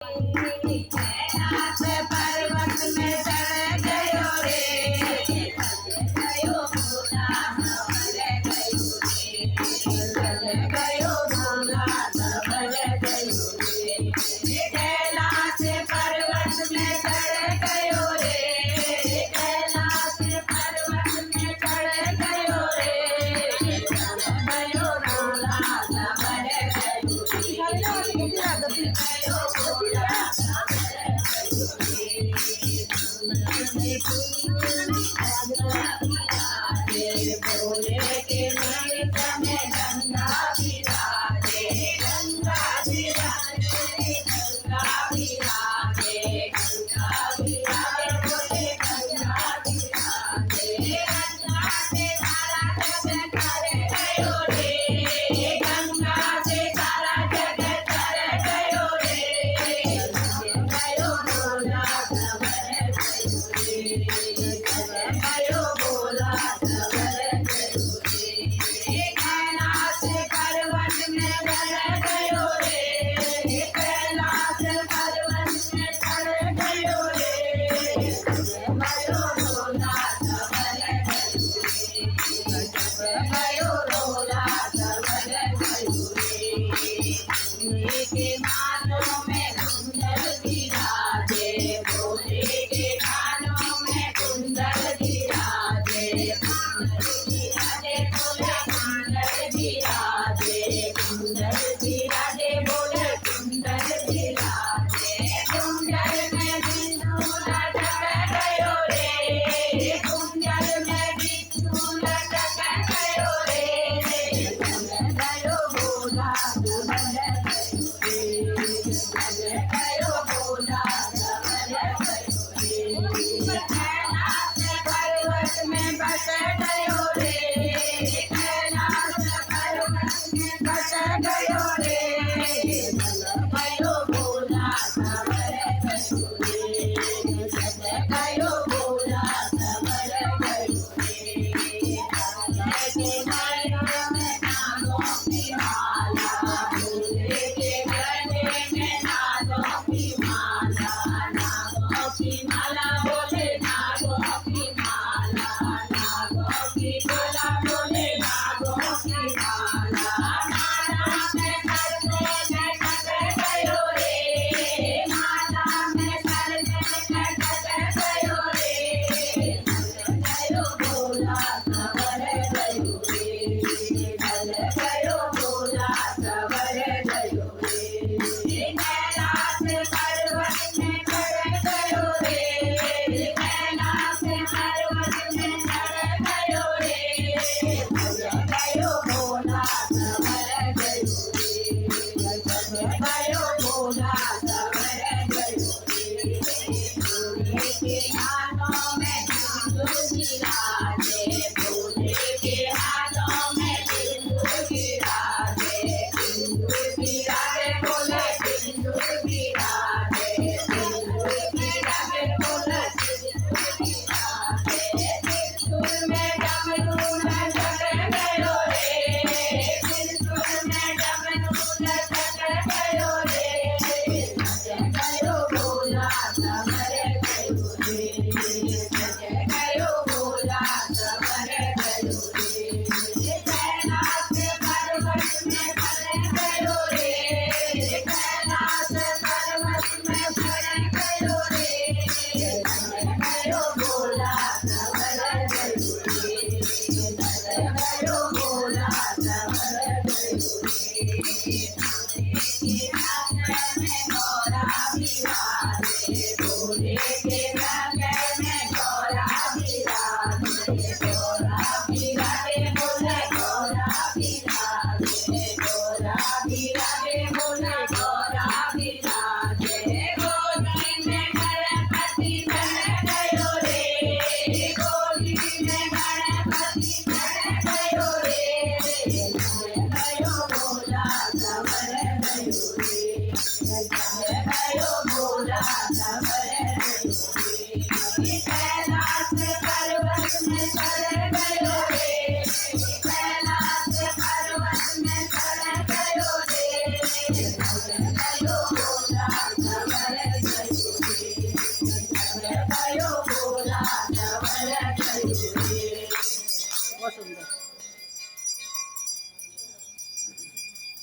कैलाश पर्वत में चढ़ गयो रे, गयो भोला सबर गयो रे, गयो भोला सबर गयो रे। कैलाश पर्वत में चढ़ गयो रे, कैलाश पर्वत में चढ़ गयो रे, गयो भोला सबर गयो रे, गयो भोला भोले के नाम में गंगा विराजे, गंगा विराजे, गंगा विराजे, गंगा विराजे, भोले गंगा विराजे। गंगा से सारा जग तर गयो रे, गंगा से सारा जग तर गयो रे, गयो भोला सबर गयो रे, गयो भोला सबर गयो रे। कैलाश पर्वत में चढ़ गयो रे, कैलाश पर्वत में चढ़ गयो रे, गयो भोला सबर गयो रे, गयो भोला सबर गयो रे। के मानों में कुंडल विराजे, भोले के कानों में कुंडल विराजे, विराजे भोले कुंडल विराजे, कुंडल विराजे भोले कुंडल विराजे। कुंडल में बिंदु लटक गयो रे, कुंडल में बिंदु लटक गयो रे, गयो भोला सबर गयो रे, गयो भोला सबर गयो रे। कैलाश पर्वत में बस गयो रे, कैलाश पर्वत में बस गयो रे, गयो भोला सबर गयो रे, गयो भोला सबर गयो रे। के माया में नागों की माला, भोले के गले में नागों की माला, नागों की माला बोले नागों की माला, नागों की माला बोले नागों की माला। माला में सर में लटक गयो रे, माला में सर में लटक गयो रे, गयो भोला सबर गयो रे, गयो भोला सबर गयो रे। कैलाश पर्वत में चढ़ गयो रे, कैलाश पर्वत में चढ़ गयो रे, गयो भोला सबर गयो रे, गयो भोला सबर गयो रे। भोले के हाथों में सिंदूर विराजे, भोले के हाथों में सिंदूर विराजे, सिंदूर विराजे भोले सिंदूर विराजे, सिंदूर विराजे भोले सिंदूर विराजे। सिंदूर में डमरू लटक गयो रे, सिंदूर में डमरू लटक गयो रे, गयो भोला सबर गयो रे, गयो भोला सबर गयो रे। कैलाश पर्वत में चढ़ गयो रे, कैलाश पर्वत में चढ़ गयो रे, गयो भोला सबर गयो रे, गयो भोला सबर गयो रे। के हाथ में घोड़ा विराजे, भोले के गले में घोड़ा विराजे, घोड़ा विराजे भोले घोड़ा विराजे, घोड़ा विराजे भोले घोड़ा विराजे। गोदी में गणपति चढ़ गयो रे, गोदी में गणपति चढ़ गयो रे, गयो भोला सबर गयो रे, गयो भोला सबर गयो रे। कैलाश पर्वत में चढ़ गयो रे, कैलाश पर्वत में चढ़ गयो रे, गयो भोला सबर કયો બોલા સવર કયું